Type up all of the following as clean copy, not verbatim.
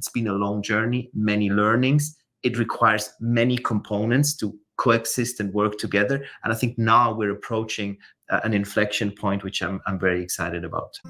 It's been a long journey, many learnings. It requires many components to coexist and work together. And I think now we're approaching an inflection point, which I'm very excited about.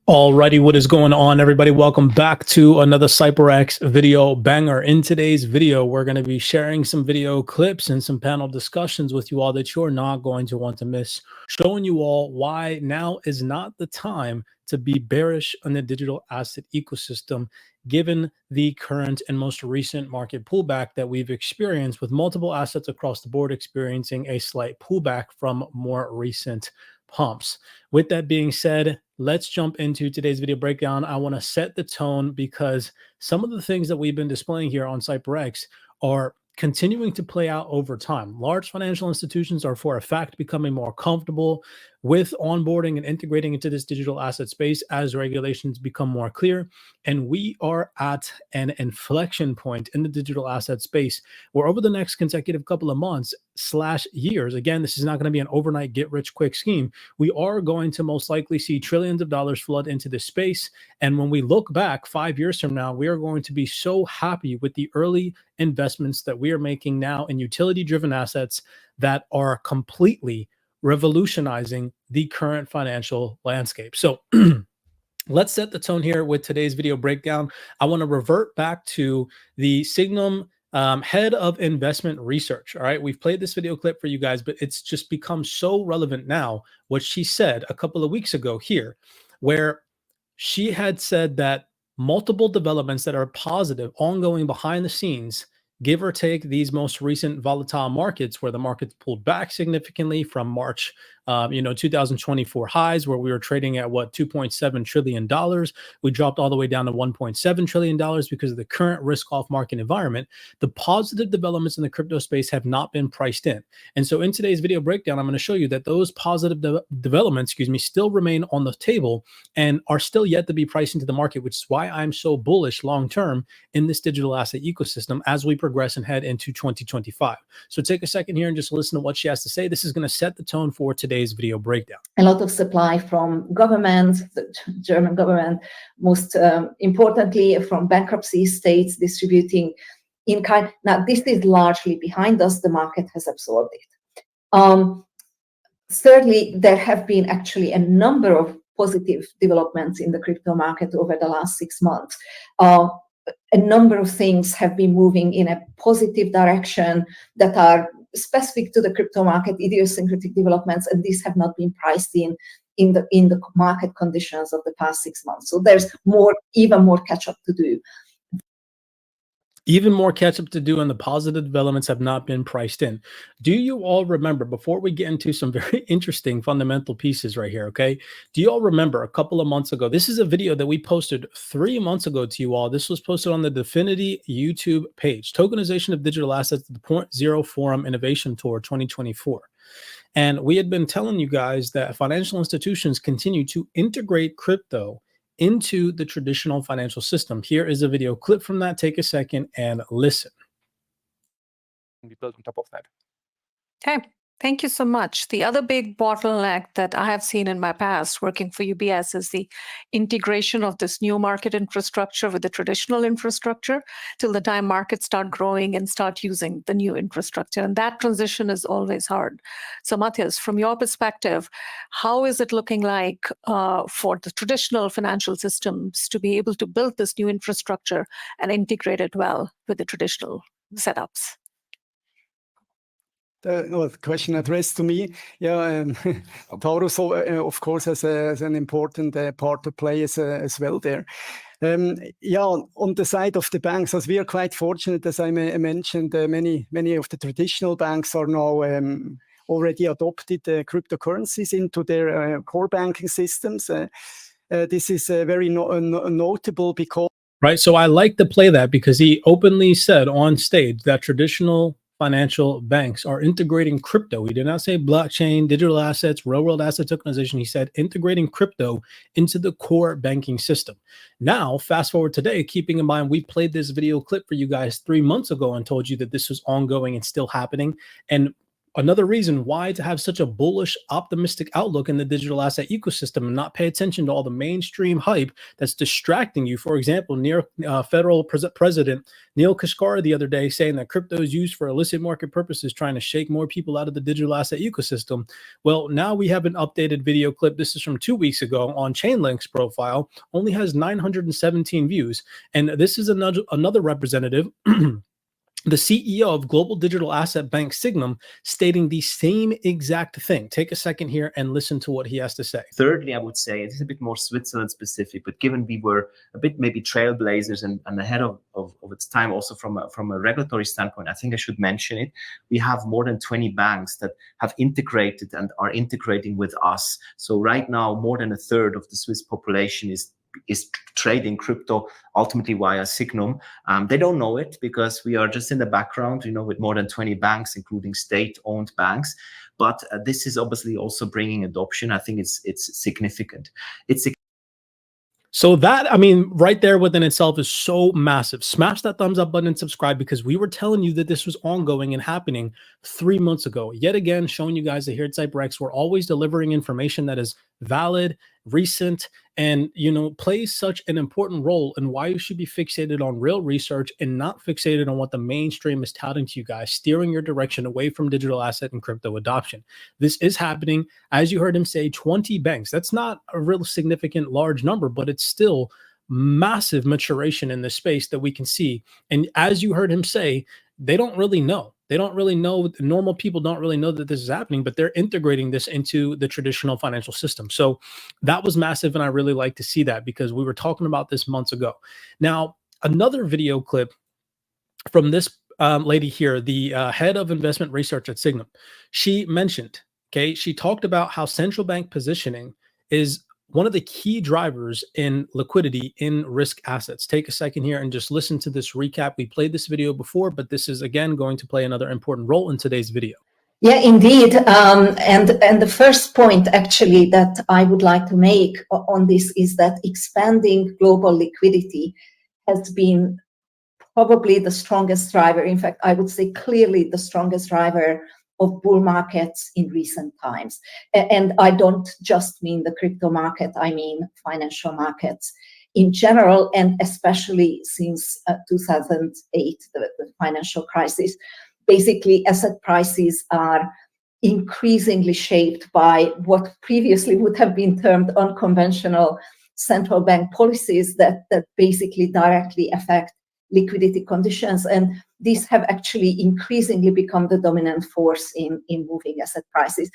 Alrighty, what is going on, everybody? Welcome back to another CYPRX video banger. In today's video, we're going to be sharing some video clips and some panel discussions with you all that you're not going to want to miss, showing you all why now is not the time to be bearish on the digital asset ecosystem, given the current and most recent market pullback that we've experienced, with multiple assets across the board experiencing a slight pullback from more recent pumps. With that being said, let's jump into today's video breakdown. I want to set the tone because some of the things that we've been displaying here on CYPRX are continuing to play out over time. Large financial institutions are for a fact becoming more comfortable with onboarding and integrating into this digital asset space as regulations become more clear. And we are at an inflection point in the digital asset space where over the next consecutive couple of months / years, again, this is not going to be an overnight get rich quick scheme. We are going to most likely see trillions of dollars flood into this space. And when we look back 5 years from now, we are going to be so happy with the early investments that we are making now in utility driven assets that are completely revolutionizing the current financial landscape. So let's set the tone here with today's video breakdown. I want to revert back to the Signum head of investment research. All right, we've played this video clip for you guys, but it's just become so relevant now. What she said a couple of weeks ago here, where she had said that multiple developments that are positive, ongoing behind the scenes, give or take these most recent volatile markets where the markets pulled back significantly from March 2024 highs, where we were trading at $2.7 trillion. We dropped all the way down to $1.7 trillion because of the current risk off market environment. The positive developments in the crypto space have not been priced in. And so in today's video breakdown, I'm going to show you that those positive developments, still remain on the table and are still yet to be priced into the market, which is why I'm so bullish long-term in this digital asset ecosystem as we progress and head into 2025. So take a second here and just listen to what she has to say. This is going to set the tone for today's video breakdown. A lot of supply from government, the German government, most importantly from bankruptcy states distributing in kind. Now this is largely behind us. The market has absorbed it. Thirdly, there have been actually a number of positive developments in the crypto market over the last 6 months. A number of things have been moving in a positive direction that are specific to the crypto market, idiosyncratic developments, and these have not been priced in the market conditions of the past 6 months. So there's even more catch up to do. Even more catch up to do, and the positive developments have not been priced in. Do you all remember, before we get into some very interesting fundamental pieces right here, okay? Do you all remember a couple of months ago? This is a video that we posted 3 months ago to you all. This was posted on the Definity YouTube page, Tokenization of Digital Assets, the .0 Forum Innovation Tour 2024. And we had been telling you guys that financial institutions continue to integrate crypto into the traditional financial system. Here is a video clip from that. Take a second and listen. Be built on top of that. Okay, thank you so much. The other big bottleneck that I have seen in my past working for UBS is the integration of this new market infrastructure with the traditional infrastructure till the time markets start growing and start using the new infrastructure. And that transition is always hard. So Matthias, from your perspective, how is it looking like for the traditional financial systems to be able to build this new infrastructure and integrate it well with the traditional setups? The question addressed to me, Taurus, of course, has an important part to play as well there. On the side of the banks, as we are quite fortunate, as I mentioned, many of the traditional banks are now already adopted cryptocurrencies into their core banking systems. This is very notable because... Right, so I like to play that because he openly said on stage that traditional financial banks are integrating crypto. He did not say blockchain, digital assets, real world asset tokenization. He said integrating crypto into the core banking system. Now, fast forward today, keeping in mind, we played this video clip for you guys 3 months ago and told you that this was ongoing and still happening. And another reason why to have such a bullish, optimistic outlook in the digital asset ecosystem and not pay attention to all the mainstream hype that's distracting you. For example, Federal President Neil Kashkari the other day saying that crypto is used for illicit market purposes, trying to shake more people out of the digital asset ecosystem. Well, now we have an updated video clip. This is from 2 weeks ago on CHAINLINK's profile, only has 917 views. And this is another representative the CEO of global digital asset bank Signum, stating the same exact thing. Take a second here and listen to what he has to say. Thirdly, I would say it's a bit more Switzerland specific, but given we were a bit maybe trailblazers and ahead of its time, also from a regulatory standpoint, I think I should mention it. We have more than 20 banks that have integrated and are integrating with us. So right now, more than a third of the Swiss population is trading crypto ultimately via Signum. They don't know it because we are just in the background, with more than 20 banks, including state-owned banks. But this is obviously also bringing adoption. I think it's significant. So that, I mean, right there within itself is so massive. Smash that thumbs up button and subscribe, because we were telling you that this was ongoing and happening 3 months ago. Yet again, showing you guys that here at CYPRX, we're always delivering information that is valid, recent, and, plays such an important role in why you should be fixated on real research and not fixated on what the mainstream is touting to you guys, steering your direction away from digital asset and crypto adoption. This is happening. As you heard him say, 20 banks. That's not a real significant large number, but it's still massive maturation in this space that we can see. And as you heard him say, they don't really know. They don't really know. Normal people don't really know that this is happening, but they're integrating this into the traditional financial system. So that was massive. And I really like to see that, because we were talking about this months ago. Now, another video clip from this lady here, the head of investment research at Signum, she mentioned, she talked about how central bank positioning is one of the key drivers in liquidity in risk assets. Take a second here and just listen to this recap. We played this video before, but this is again going to play another important role in today's video. Yeah, indeed. And the first point actually that I would like to make on this is that expanding global liquidity has been probably the strongest driver. In fact, I would say clearly the strongest driver of bull markets in recent times. And I don't just mean the crypto market, I mean financial markets in general, and especially since 2008, the financial crisis. Basically, asset prices are increasingly shaped by what previously would have been termed unconventional central bank policies that basically directly affect liquidity conditions, and these have actually increasingly become the dominant force in moving asset prices.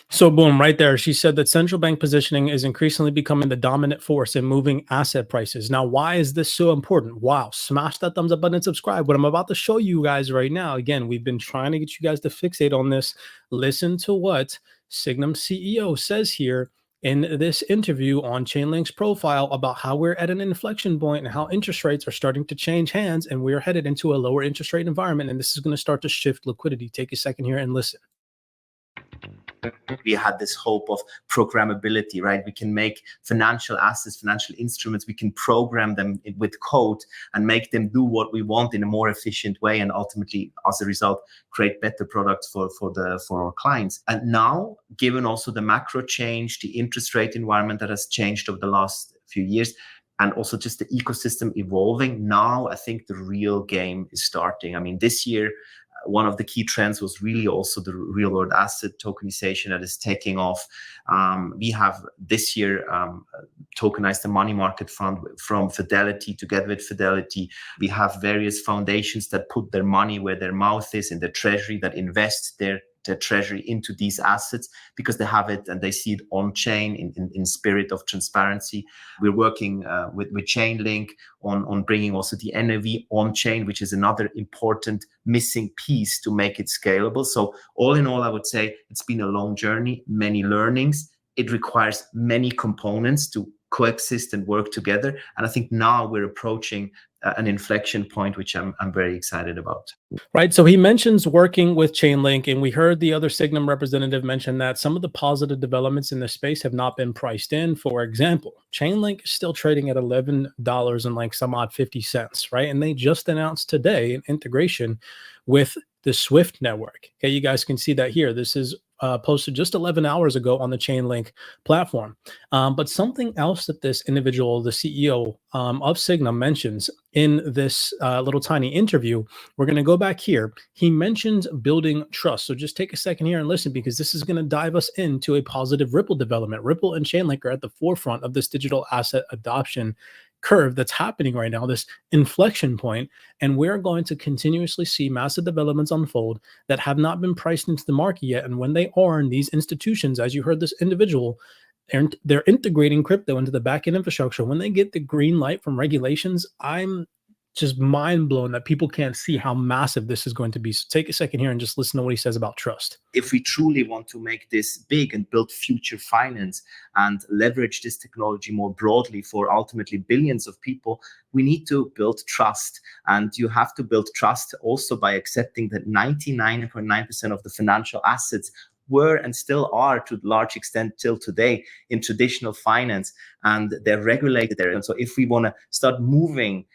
So boom, right there. She said that central bank positioning is increasingly becoming the dominant force in moving asset prices. Now, why is this so important? Wow. Smash that thumbs up button and subscribe. What I'm about to show you guys right now, again, we've been trying to get you guys to fixate on this. Listen to what Signum CEO says here in this interview on CHAINLINK's profile about how we're at an inflection point and how interest rates are starting to change hands, and we're headed into a lower interest rate environment, and this is going to start to shift liquidity. Take a second here and listen. We had this hope of programmability, right? We can make financial assets, financial instruments, we can program them with code and make them do what we want in a more efficient way, and ultimately, as a result, create better products for our clients. And now, given also the macro change, the interest rate environment that has changed over the last few years, and also just the ecosystem evolving, now I think the real game is starting. I mean, this year, one of the key trends was really also the real world asset tokenization that is taking off. We have this year tokenized the money market fund from Fidelity. Together with Fidelity, we have various foundations that put their money where their mouth is, in the treasury, that invest their treasury into these assets because they have it and they see it on chain in spirit of transparency. We're working with CHAINLINK on bringing also the NAV on chain, which is another important missing piece to make it scalable. So all in all, I would say it's been a long journey, many learnings. It requires many components to coexist and work together. And I think now we're approaching an inflection point, which I'm very excited about. Right. So he mentions working with CHAINLINK, and we heard the other Signum representative mention that some of the positive developments in this space have not been priced in. For example, CHAINLINK is still trading at $11 and like some odd 50 cents, right? And they just announced today an integration with the SWIFT network. Okay, you guys can see that here. This is posted just 11 hours ago on the CHAINLINK platform. But something else that this individual, the CEO of Signum, mentions in this little tiny interview, we're going to go back here. He mentions building trust. So just take a second here and listen, because this is going to dive us into a positive Ripple development. Ripple and CHAINLINK are at the forefront of this digital asset adoption curve that's happening right now, this inflection point, and we're going to continuously see massive developments unfold that have not been priced into the market yet. And when they are, in these institutions, as you heard this individual, they're integrating crypto into the backend infrastructure. When they get the green light from regulations, I'm just mind blown that people can't see how massive this is going to be. So take a second here and just listen to what he says about trust. If we truly want to make this big and build future finance and leverage this technology more broadly for ultimately billions of people, we need to build trust. And you have to build trust also by accepting that 99.9% of the financial assets were and still are, to a large extent till today, in traditional finance, and they're regulated there. And so if we want to start moving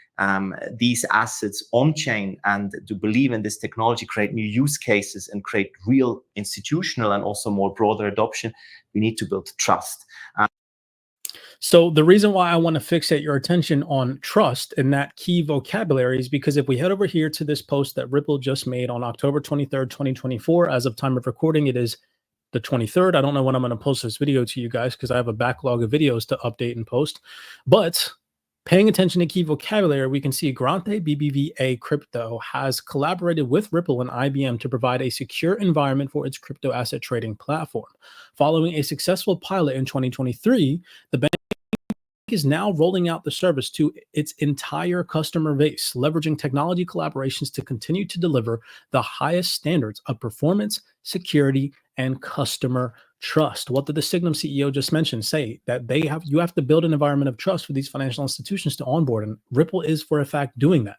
these assets on chain and to believe in this technology, create new use cases and create real institutional and also more broader adoption, we need to build trust. So the reason why I want to fixate your attention on trust and that key vocabulary is because if we head over here to this post that Ripple just made on October 23rd, 2024, as of time of recording, it is the 23rd. I don't know when I'm going to post this video to you guys because I have a backlog of videos to update and post. But paying attention to key vocabulary, we can see Grante BBVA Crypto has collaborated with Ripple and IBM to provide a secure environment for its crypto asset trading platform. Following a successful pilot in 2023, the bank is now rolling out the service to its entire customer base, leveraging technology collaborations to continue to deliver the highest standards of performance, security, and customer trust. What did the Signum CEO just mention? Say that you have to build an environment of trust for these financial institutions to onboard, and Ripple is for a fact doing that.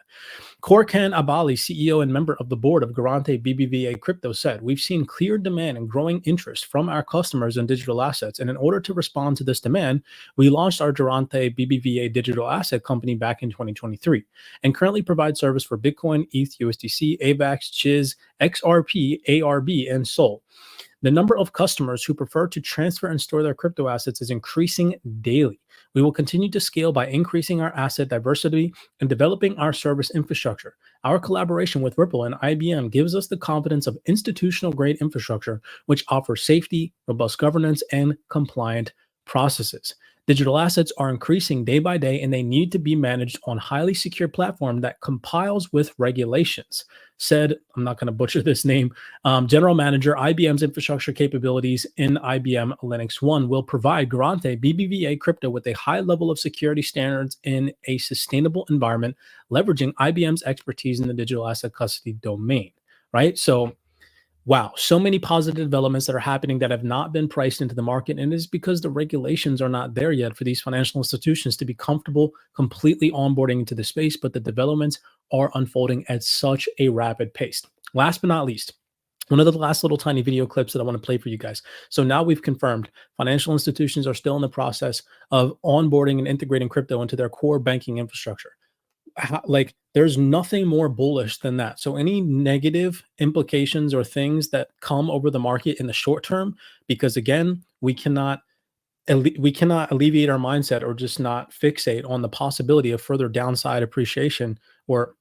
Korkan Abali, CEO and member of the board of Grante BBVA Crypto, said, "We've seen clear demand and growing interest from our customers in digital assets, and in order to respond to this demand, we launched our Grante BBVA digital asset company back in 2023, and currently provide service for Bitcoin, ETH, USDC, AVAX, Chiz, XRP, ARB, and SOL. The number of customers who prefer to transfer and store their crypto assets is increasing daily. We will continue to scale by increasing our asset diversity and developing our service infrastructure. Our collaboration with Ripple and IBM gives us the confidence of institutional-grade infrastructure, which offers safety, robust governance, and compliant processes. Digital assets are increasing day by day, and they need to be managed on highly secure platform that complies with regulations," said, I'm not going to butcher this name, General Manager, IBM's infrastructure capabilities in IBM Linux One will provide Grante BBVA Crypto with a high level of security standards in a sustainable environment, leveraging IBM's expertise in the digital asset custody domain, right? So wow, so many positive developments that are happening that have not been priced into the market. And it is because the regulations are not there yet for these financial institutions to be comfortable completely onboarding into the space, but the developments are unfolding at such a rapid pace. Last but not least, one of the last little tiny video clips that I want to play for you guys. So now we've confirmed financial institutions are still in the process of onboarding and integrating crypto into their core banking infrastructure. Like, there's nothing more bullish than that. So any negative implications or things that come over the market in the short term, because again, we cannot alleviate our mindset or just not fixate on the possibility of further downside appreciation or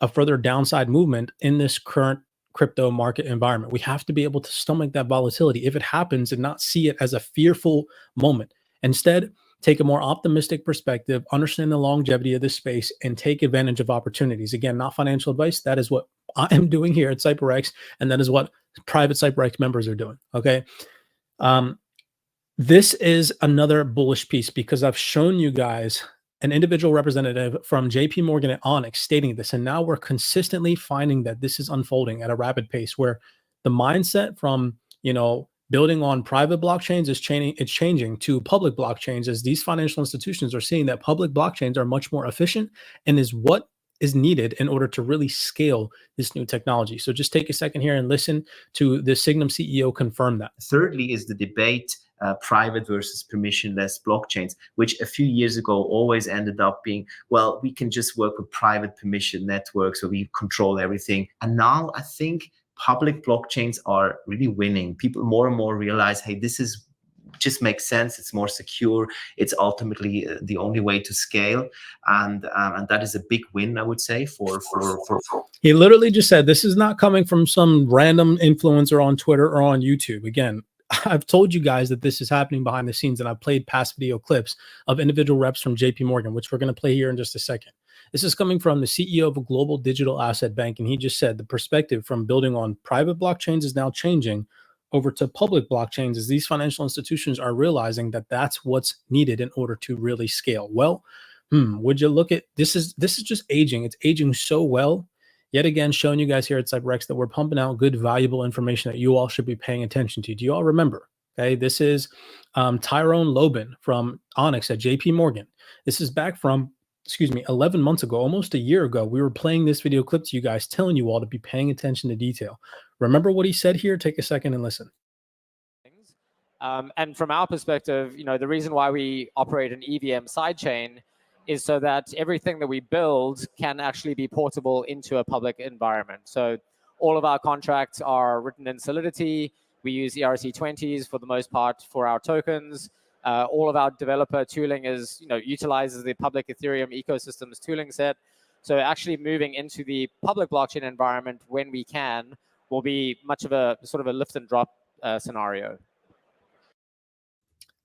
a further downside movement in this current crypto market environment. We have to be able to stomach that volatility if it happens and not see it as a fearful moment. Instead, take a more optimistic perspective, understand the longevity of this space, and take advantage of opportunities. Again, not financial advice. That is what I am doing here at CYPRX, and that is what private CYPRX members are doing, okay? This is another bullish piece because I've shown you guys an individual representative from JP Morgan at Onyx stating this, and now we're consistently finding that this is unfolding at a rapid pace where the mindset from, building on private blockchains is changing to public blockchains, as these financial institutions are seeing that public blockchains are much more efficient and is what is needed in order to really scale this new technology. So just take a second here and listen to the Signum CEO confirm that. Thirdly is the debate, private versus permissionless blockchains, which a few years ago always ended up being, well, we can just work with private permission networks where we control everything. And now I think public blockchains are really winning. People more and more realize, hey, this is just makes sense. It's more secure. It's ultimately the only way to scale, and that is a big win, I would say. For He literally just said this is not coming from some random influencer on Twitter or on YouTube. Again, I've told you guys that this is happening behind the scenes, and I've played past video clips of individual reps from JP Morgan, which we're going to play here in just a second. This is coming from the CEO of a global digital asset bank, and he just said the perspective from building on private blockchains is now changing over to public blockchains, as these financial institutions are realizing that that's what's needed in order to really scale. Well, would you look at this? Is just aging? It's aging so well. Yet again, showing you guys here at CYPRX that we're pumping out good, valuable information that you all should be paying attention to. Do you all remember? Okay, this is Tyrone Lobin from Onyx at JP Morgan. This is back from, 11 months ago, almost a year ago. We were playing this video clip to you guys, telling you all to be paying attention to detail. Remember what he said here? Take a second and listen. And from our perspective, the reason why we operate an EVM sidechain is so that everything that we build can actually be portable into a public environment. So all of our contracts are written in Solidity. We use ERC20s for the most part for our tokens. All of our developer tooling is, utilizes the public Ethereum ecosystem's tooling set. So actually moving into the public blockchain environment when we can will be much of a sort of a lift and drop scenario.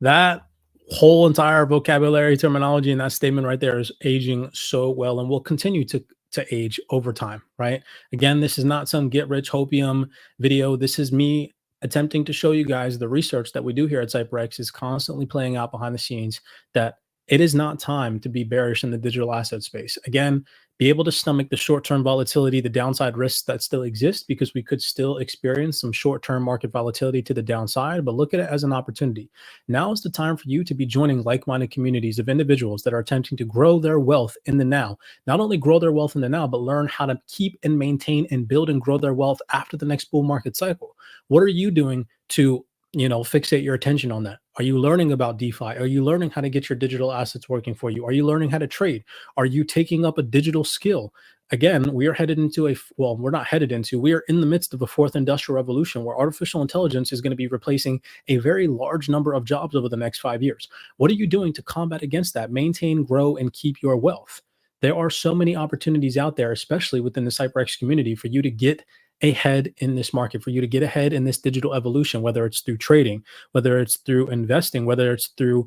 That whole entire vocabulary, terminology, and that statement right there is aging so well and will continue to age over time, right? Again, this is not some get rich hopium video. This is me attempting to show you guys the research that we do here at CYPRX is constantly playing out behind the scenes, that it is not time to be bearish in the digital asset space. Again, be able to stomach the short-term volatility, the downside risks that still exist, because we could still experience some short-term market volatility to the downside, but look at it as an opportunity. Now is the time for you to be joining like-minded communities of individuals that are attempting to grow their wealth in the now. Not only grow their wealth in the now, but learn how to keep and maintain and build and grow their wealth after the next bull market cycle. What are you doing to fixate your attention on that? Are you learning about DeFi? Are you learning how to get your digital assets working for you? Are you learning how to trade? Are you taking up a digital skill? Again, we are headed into we're not headed into, we are in the midst of a fourth industrial revolution where artificial intelligence is going to be replacing a very large number of jobs over the next 5 years. What are you doing to combat against that? Maintain, grow, and keep your wealth. There are so many opportunities out there, especially within the CYPRX community, for you to get ahead in this market, for you to get ahead in this digital evolution, whether it's through trading, whether it's through investing, whether it's through,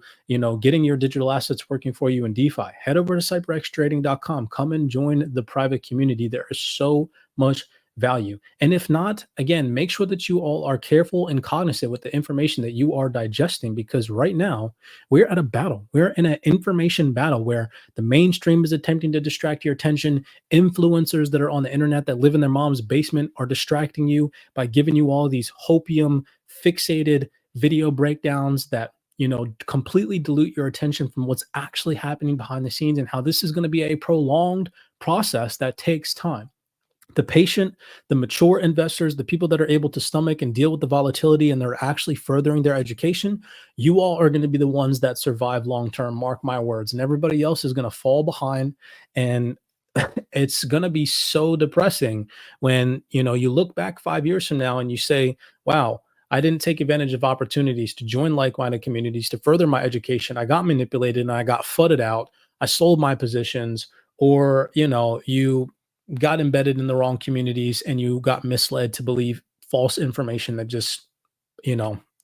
getting your digital assets working for you in DeFi. Head over to cyprxtrading.com. Come and join the private community. There is so much value. And if not, again, make sure that you all are careful and cognizant with the information that you are digesting, because right now we're at a battle. We're in an information battle where the mainstream is attempting to distract your attention. Influencers that are on the internet that live in their mom's basement are distracting you by giving you all these hopium fixated video breakdowns that completely dilute your attention from what's actually happening behind the scenes, and how this is going to be a prolonged process that takes time. The patient, the mature investors, the people that are able to stomach and deal with the volatility and they're actually furthering their education, you all are going to be the ones that survive long-term, mark my words, and everybody else is going to fall behind. And it's going to be so depressing when, you look back 5 years from now and you say, wow, I didn't take advantage of opportunities to join like-minded communities, to further my education. I got manipulated and I got fudded out. I sold my positions, or, you got embedded in the wrong communities and you got misled to believe false information that just,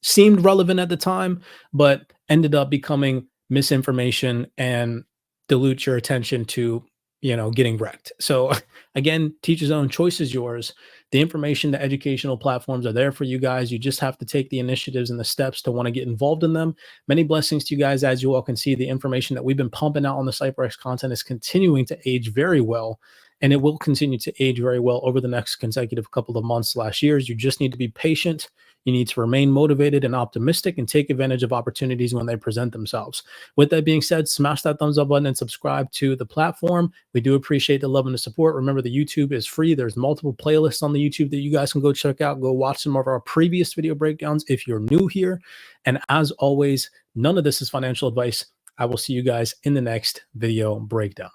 seemed relevant at the time, but ended up becoming misinformation and dilute your attention to, getting wrecked. So again, teach his own, choice is yours. The information, the educational platforms are there for you guys. You just have to take the initiatives and the steps to want to get involved in them. Many blessings to you guys. As you all can see, the information that we've been pumping out on the CYPRX content is continuing to age very well. and it will continue to age very well over the next consecutive couple of months / years. You just need to be patient. You need to remain motivated and optimistic and take advantage of opportunities when they present themselves. With that being said, smash that thumbs up button and subscribe to the platform. We do appreciate the love and the support. Remember, the YouTube is free. There's multiple playlists on the YouTube that you guys can go check out. Go watch some of our previous video breakdowns if you're new here. And as always, none of this is financial advice. I will see you guys in the next video breakdown.